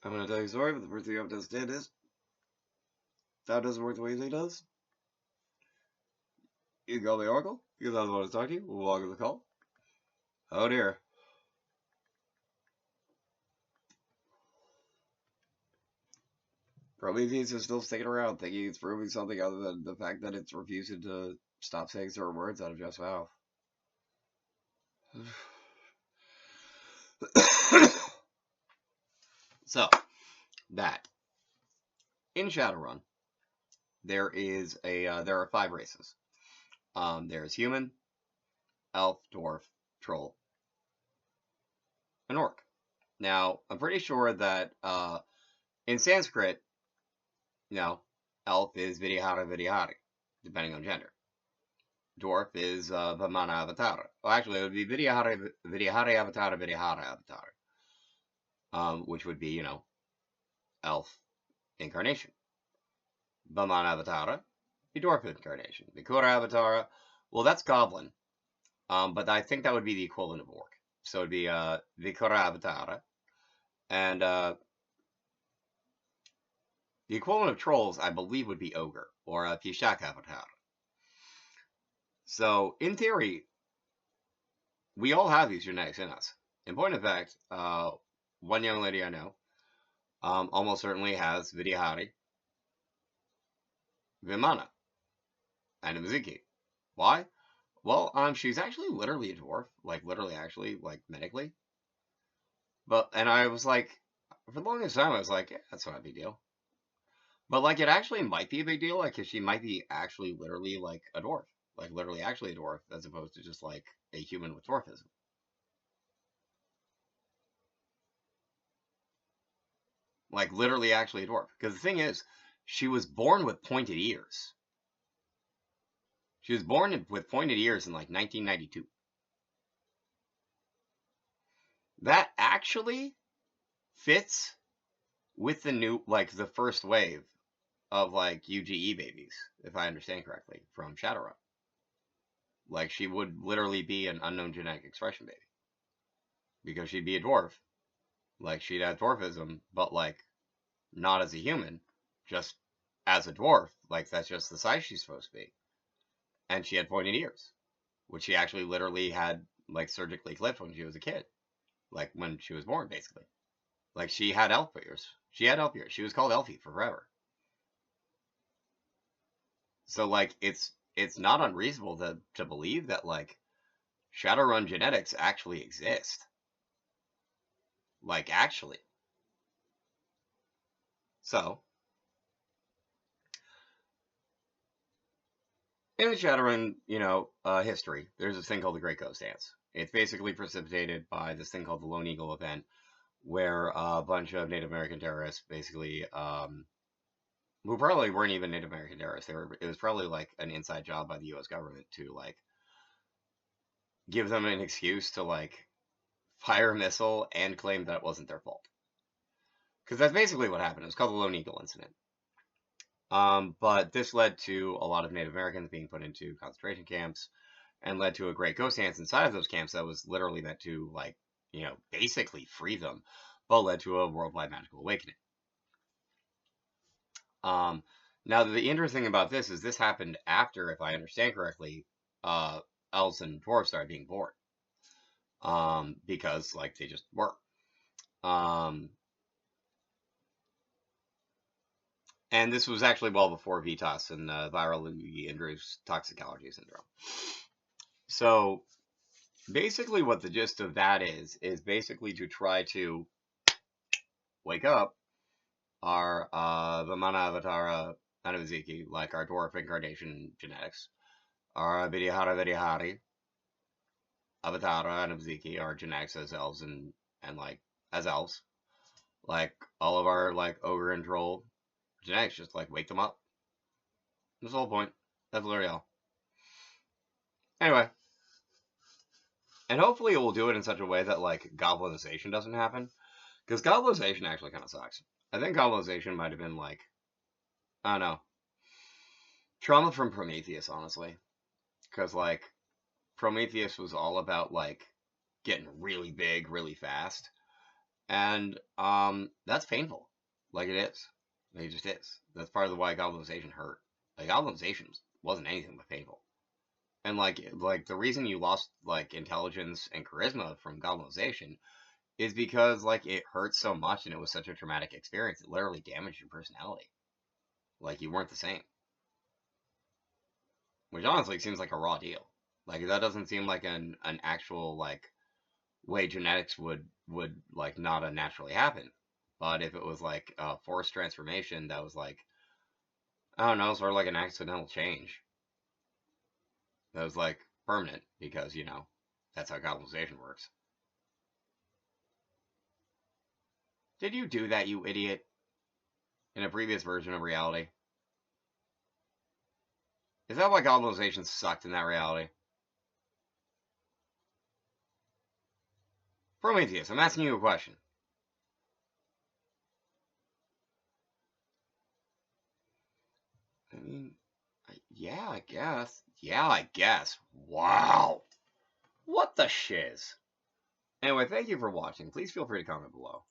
I'm going to tell you a story, but the first thing you have to understand is that doesn't work the way it does. You can call me Oracle because I want to talk to you. We'll log in the call. Oh dear. Prometheus is still sticking around, thinking it's proving something other than the fact that it's refusing to stop saying certain words out of Jeff's mouth. So, that. In Shadowrun, there are 5 races. There's human, elf, dwarf, troll, and orc. Now, I'm pretty sure that in Sanskrit, you know, elf is Vidyahara Vidyahari, depending on gender. Dwarf is Vamana Avatara. Well, actually, it would be Vidyahara Vidyahari Avatara Vidyahara Avatara, which would be, elf incarnation. Vamana Avatara, the dwarf incarnation. Vikura Avatara, well, that's goblin, but I think that would be the equivalent of orc. So it'd be Vikura Avatara, and the equivalent of trolls, I believe, would be ogre or Pishak Avatara. So, in theory, we all have these genetics in us. In point of fact, one young lady I know almost certainly has Vidyahari, Vimana, and Miziki. Why? Well, she's actually literally a dwarf, like literally, actually, like medically. And I was like, for the longest time, I was like, yeah, that's not a big deal. But like, it actually might be a big deal, like, cause she might be actually literally like a dwarf, like literally actually a dwarf, as opposed to just like a human with dwarfism. Like literally actually a dwarf. Because the thing is, she was born with pointed ears. She was born with pointed ears in like 1992. That actually fits with the new, like the first wave of like UGE babies, if I understand correctly, from Shadowrun. Like she would literally be an unknown genetic expression baby. Because she'd be a dwarf. Like she'd have dwarfism, but like not as a human, just as a dwarf. Like that's just the size she's supposed to be. And she had pointed ears, which she actually literally had like surgically clipped when she was a kid, like when she was born, basically. Like she had elf ears. She had elf ears. She was called Elfie for forever. So like it's not unreasonable to believe that like Shadowrun genetics actually exist. Like actually. So in the Shadowrun, history, there's this thing called the Great Ghost Dance. It's basically precipitated by this thing called the Lone Eagle event, where a bunch of Native American terrorists basically, who probably weren't even Native American terrorists. It was probably like an inside job by the U.S. government to like give them an excuse to like fire a missile and claim that it wasn't their fault. Because that's basically what happened. It was called the Lone Eagle incident. But this led to a lot of Native Americans being put into concentration camps and led to a great ghost dance inside of those camps that was literally meant to, like, basically free them, but led to a worldwide magical awakening. Now, the interesting thing about this is this happened after, if I understand correctly, elves and dwarves started being born. Because, like, they just were. And this was actually well before VITAS and virally-induced toxic allergy syndrome. So, basically what the gist of that is basically to try to wake up our Vamana Avatara Anuviziki, like our dwarf incarnation genetics, our Vidyahara Vidyahari Avatara Anuviziki, our genetics as elves and like as elves, like all of our like ogre and troll genetics, just like wake them up. That's the whole point. That's literally all. Anyway, and hopefully it will do it in such a way that like goblinization doesn't happen, because goblinization actually kind of sucks. I think goblinization might have been like, I don't know, trauma from Prometheus, honestly, because like Prometheus was all about like getting really big really fast, And that's painful. Like it is. Like, it just is. That's part of the why goblin hurt. Like goblin wasn't anything but painful. And like the reason you lost like intelligence and charisma from goblin is because like it hurt so much and it was such a traumatic experience. It literally damaged your personality. Like you weren't the same. Which honestly seems like a raw deal. Like that doesn't seem like an actual like way genetics would like not unnaturally happen. But if it was like a forced transformation that was like, I don't know, sort of like an accidental change that was like permanent because, you know, that's how colonization works. Did you do that, you idiot? In a previous version of reality? Is that why colonization sucked in that reality? Prometheus, I'm asking you a question. I mean, yeah, I guess. Yeah, I guess. Wow. What the shiz? Anyway, thank you for watching. Please feel free to comment below.